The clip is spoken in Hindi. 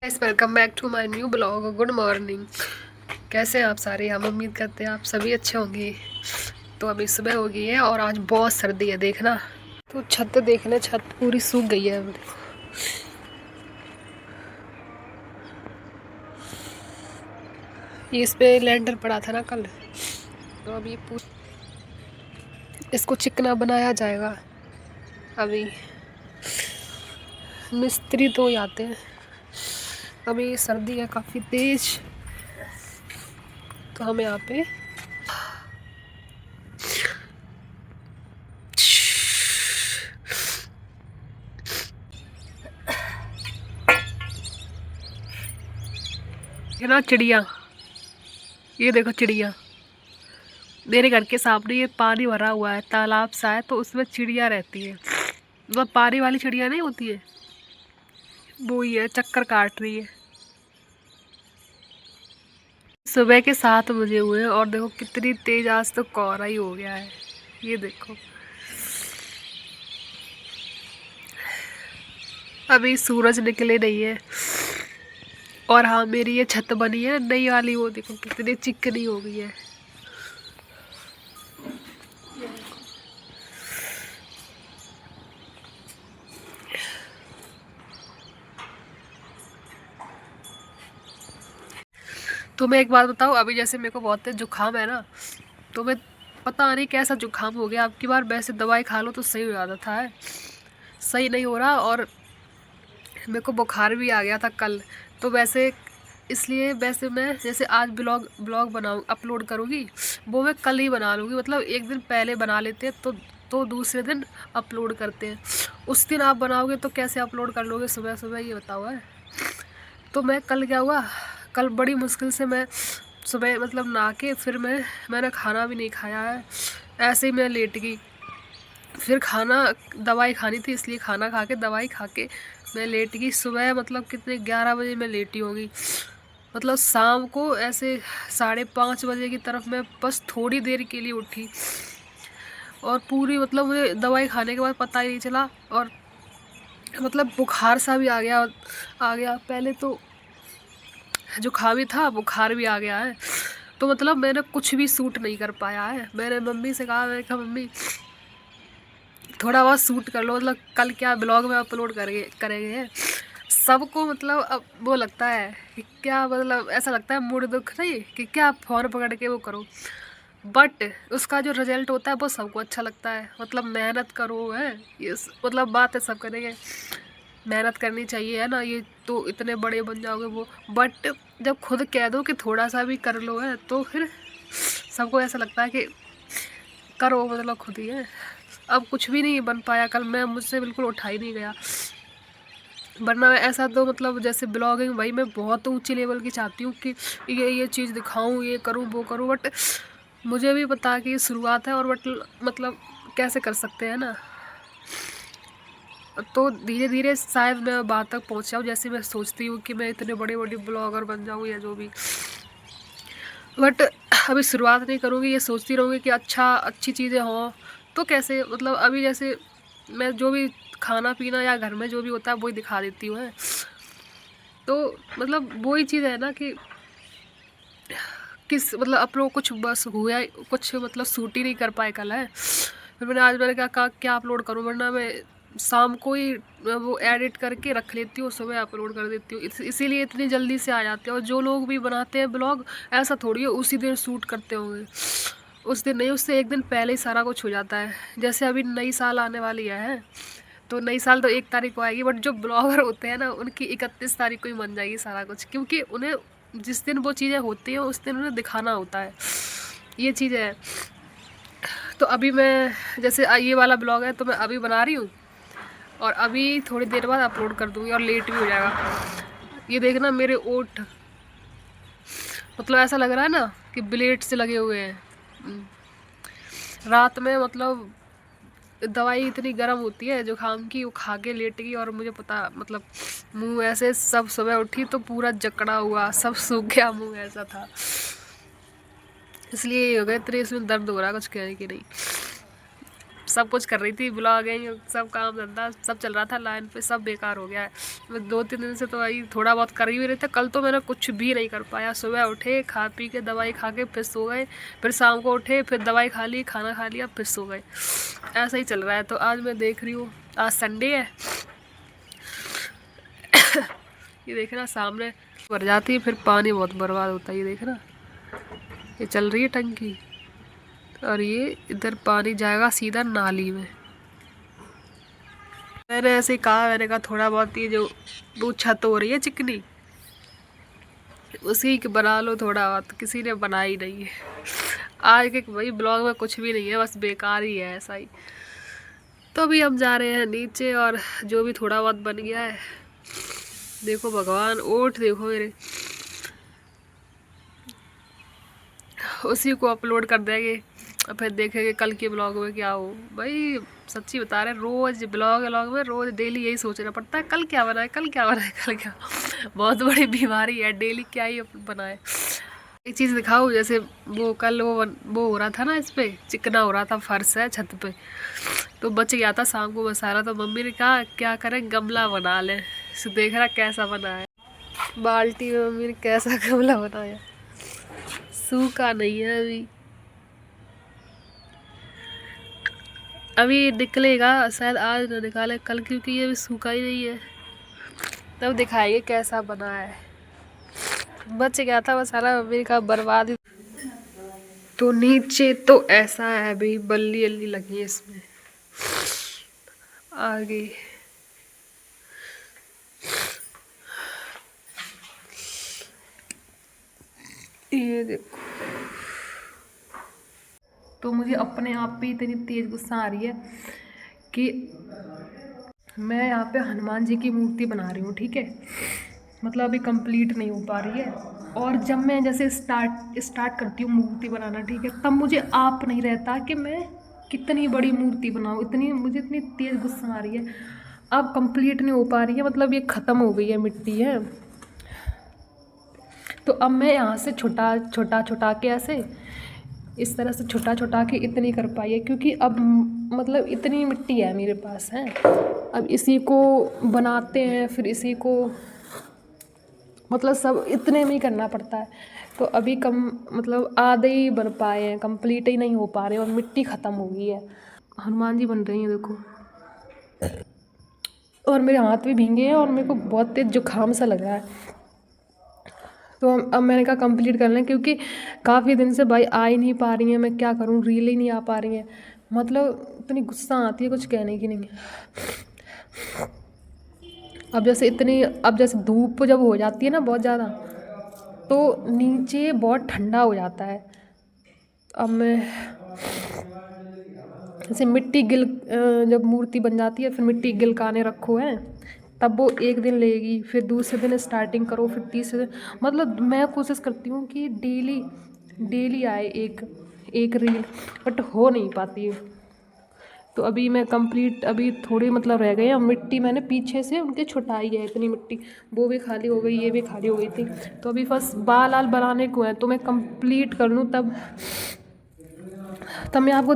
Guys, welcome back to my new blog. Good morning. कैसे हैं आप सारे? हम उम्मीद करते हैं आप सभी अच्छे होंगे। तो अभी सुबह हो गई है और आज बहुत सर्दी है, देखना। तो छत देखना, छत पूरी सूख गई है। अब ये इस पे लैंटर पड़ा था ना कल, तो अभी इसको चिकना बनाया जाएगा। अभी मिस्त्री तो ही आते हैं। अभी सर्दी है काफ़ी तेज, तो हम यहाँ पे है ना चिड़िया। ये देखो चिड़िया, मेरे घर के सामने ये पानी भरा हुआ है, तालाब सा है, तो उसमें चिड़िया रहती है। मतलब पानी वाली चिड़िया नहीं होती है, वो ही है, चक्कर काट रही है। सुबह के 7 बजे हुए हैं और देखो कितनी तेज, आज तो कोहरा ही हो गया है। ये देखो, अभी सूरज निकले नहीं है। और हाँ, मेरी ये छत बनी है नई वाली, वो देखो कितनी चिकनी हो गई है। तो मैं एक बात बताऊँ, अभी जैसे मेरे को बहुत तेज जुकाम है ना, तो मैं पता नहीं कैसा जुकाम हो गया। अब की बार वैसे दवाई खा लो तो सही हो जाता था, है सही नहीं हो रहा। और मेरे को बुखार भी आ गया था कल। तो वैसे इसलिए वैसे मैं जैसे आज ब्लॉग ब्लॉग बनाऊँ अपलोड करूँगी, वो मैं कल ही बना लूँगी। मतलब एक दिन पहले बना लेते हैं तो दूसरे दिन अपलोड करते हैं। उस दिन आप बनाओगे तो कैसे अपलोड कर लोगे सुबह सुबह, ये बताओ है। तो मैं कल क्या हुआ, कल बड़ी मुश्किल से मैं सुबह मतलब नहा के फिर मैंने खाना भी नहीं खाया है, ऐसे ही मैं लेट गई। फिर खाना, दवाई खानी थी इसलिए खाना खा के दवाई खा के मैं लेट गई। सुबह मतलब कितने 11 बजे मैं लेटी होगी। मतलब शाम को ऐसे 5:30 बजे की तरफ मैं बस थोड़ी देर के लिए उठी, और पूरी मतलब मुझे दवाई खाने के बाद पता ही नहीं चला। और मतलब बुखार सा भी आ गया पहले तो, जुकाम भी था, बुखार भी आ गया है। तो मतलब मैंने कुछ भी सूट नहीं कर पाया है। मैंने मम्मी से कहा, मैंने कहा मम्मी थोड़ा बहुत सूट कर लो, मतलब कल क्या ब्लॉग में अपलोड करेंगे। सबको मतलब अब वो लगता है कि क्या, मतलब ऐसा लगता है मूड दुख नहीं कि क्या फ़ोन पकड़ के वो करो। बट उसका जो रिजल्ट होता है वो सबको अच्छा लगता है। मतलब मेहनत करो, है ये मतलब बात है, सब करेंगे, मेहनत करनी चाहिए, है ना। ये तो इतने बड़े बन जाओगे वो, बट जब खुद कह दो कि थोड़ा सा भी कर लो, है तो फिर सबको ऐसा लगता है कि करो, मतलब खुद ही है। अब कुछ भी नहीं बन पाया कल, मैं मुझसे बिल्कुल उठा ही नहीं गया। वरना ऐसा तो मतलब जैसे ब्लॉगिंग, भाई मैं बहुत ऊंचे लेवल की चाहती हूँ कि ये चीज़ दिखाऊँ, ये करूँ वो करूँ, बट मुझे भी पता कि ये शुरुआत है। और बट मतलब कैसे कर सकते हैं ना, तो धीरे धीरे शायद मैं बात तक पहुँच जाऊँ, जैसे मैं सोचती हूँ कि मैं इतने बड़े बड़े ब्लॉगर बन जाऊँ या जो भी। बट अभी शुरुआत नहीं करूँगी, ये सोचती रहूँगी कि अच्छी चीज़ें हों तो कैसे, मतलब अभी जैसे मैं जो भी खाना पीना या घर में जो भी होता है वही दिखा देती हूँ, है। तो मतलब वही चीज़ है ना कि किस मतलब अपलोड कुछ बस हुआ, कुछ मतलब सूट ही नहीं कर पाए कल, है। फिर मैंने कहा क्या अपलोड करूँ, वरना मैं शाम को ही वो एडिट करके रख लेती हूँ, सुबह अपलोड कर देती हूँ। इसीलिए इतनी जल्दी से आ जाते हैं। और जो लोग भी बनाते हैं ब्लॉग, ऐसा थोड़ी है उसी दिन शूट करते होंगे, उस दिन नहीं, उससे एक दिन पहले ही सारा कुछ हो जाता है। जैसे अभी नई साल आने वाली है, तो नई साल तो 1 तारीख को आएगी, बट जो ब्लॉगर होते हैं ना उनकी 31 तारीख को ही बन जाएगी सारा कुछ, क्योंकि उन्हें जिस दिन वो चीज़ें होती हैं उस दिन उन्हें दिखाना होता है, ये चीज़ है। तो अभी मैं जैसे ये वाला ब्लॉग है तो मैं अभी बना रही हूँ, और अभी थोड़ी देर बाद अपलोड कर दूँगी, और लेट भी हो जाएगा। ये देखना मेरे ओठ, मतलब ऐसा लग रहा है ना कि ब्लेड से लगे हुए हैं। रात में मतलब दवाई इतनी गर्म होती है जुकाम की, वो खा के लेट गई, और मुझे पता मतलब मुंह ऐसे, सब सुबह उठी तो पूरा जकड़ा हुआ, सब सूख गया मुंह, ऐसा था। इसलिए ये हो गया, इतने इसमें दर्द हो रहा है कुछ कहने की नहीं। सब कुछ कर रही थी, ब्लॉगिंग सब काम धंधा सब चल रहा था लाइन पे, सब बेकार हो गया है। मैं 2-3 दिन से तो वही थोड़ा बहुत कर ही रहे थे। कल तो मैंने कुछ भी नहीं कर पाया। सुबह उठे, खा पी के दवाई खा के फिर सो गए, फिर शाम को उठे, फिर दवाई खा ली, खाना खा लिया, फिर सो गए। ऐसा ही चल रहा है। तो आज मैं देख रही हूँ, आज संडे है। ये देखना सामने भर जाती है, फिर पानी बहुत बर्बाद होता है। ये देखना, ये चल रही है टंकी और ये इधर पानी जाएगा सीधा नाली में। मैंने ऐसे ही कहा, मैंने कहा थोड़ा बहुत ये जो वो छत हो रही है चिकनी, उसी की बना लो थोड़ा बहुत। किसी ने बनाई नहीं है। आज के भाई ब्लॉग में कुछ भी नहीं है, बस बेकार ही है ऐसा ही। तो अभी हम जा रहे हैं नीचे और जो भी थोड़ा बहुत बन गया है, देखो भगवान, ओठ देखो मेरे, उसी को अपलोड कर देंगे और फिर देखेंगे कल के ब्लॉग में क्या हो। भाई सच्ची बता रहे हैं, रोज़ ब्लॉग में रोज़ डेली यही सोचना पड़ता है, कल क्या बनाए, कल क्या बनाए, कल क्या। बहुत बड़ी बीमारी है, डेली क्या ही बनाए। एक चीज़ दिखाऊँ, जैसे वो कल वो हो रहा था ना, इस पे चिकना हो रहा था, फर्श है छत पे, तो बच गया था शाम को मसाला। तो मम्मी ने कहा क्या करें, गमला बना लें। देख रहा कैसा बना है, बाल्टी में मम्मी ने कैसा गमला बनाया। सूखा नहीं है अभी निकलेगा शायद, आज ना निकाले कल, क्योंकि ये भी सूखा ही नहीं है। तब दिखाएंगे कैसा बना है। बच गया था मसाला, मम्मी का बर्बाद ही। तो नीचे तो ऐसा है, अभी बल्ली अल्ली लगी है इसमें आगे। ये देखो, तो मुझे अपने आप पे इतनी तेज गुस्सा आ रही है कि मैं यहाँ पे हनुमान जी की मूर्ति बना रही हूँ, ठीक है, मतलब अभी कंप्लीट नहीं हो पा रही है। और जब मैं जैसे स्टार्ट करती हूँ मूर्ति बनाना, ठीक है, तब मुझे आप नहीं रहता कि मैं कितनी बड़ी मूर्ति बनाऊँ। मुझे इतनी तेज़ गुस्सा आ रही है। अब कंप्लीट नहीं हो पा रही है, मतलब ये ख़त्म हो गई है, मिट्टी है। तो अब मैं यहाँ से छोटा के ऐसे इस तरह से छोटा के इतनी कर पाई है, क्योंकि अब मतलब इतनी मिट्टी है मेरे पास है। अब इसी को बनाते हैं, फिर इसी को मतलब सब इतने में ही करना पड़ता है। तो अभी कम मतलब आधे ही बन पाए हैं, कंप्लीट ही नहीं हो पा रहे और मिट्टी ख़त्म हो गई है। हनुमान जी बन रही हैं देखो, और मेरे हाथ भी भींगे हैं और मेरे को बहुत तेज़ जुकाम सा लग रहा है। तो अब मैंने कहा कंप्लीट कर लें, क्योंकि काफ़ी दिन से भाई आ ही नहीं पा रही हैं। मैं क्या करूँ, रील ही नहीं आ पा रही हैं। मतलब इतनी गुस्सा आती है, कुछ कहने की नहीं। अब जैसे धूप जब हो जाती है ना बहुत ज़्यादा, तो नीचे बहुत ठंडा हो जाता है। अब मैं जैसे जब मूर्ति बन जाती है, फिर मिट्टी गिलकाने रखो है, तब वो एक दिन लेगी, फिर दूसरे दिन स्टार्टिंग करो, फिर तीसरे दिन, मतलब मैं कोशिश करती हूँ कि डेली आए एक रील, बट हो नहीं पाती है। तो अभी मैं अभी थोड़ी मतलब रह गई है। मिट्टी मैंने पीछे से उनके छुटाई है, इतनी मिट्टी वो भी खाली हो गई, ये भी खाली हो गई थी। तो अभी बस बाल बनाने को है, तो मैं कंप्लीट कर लूँ, तब मैं आपको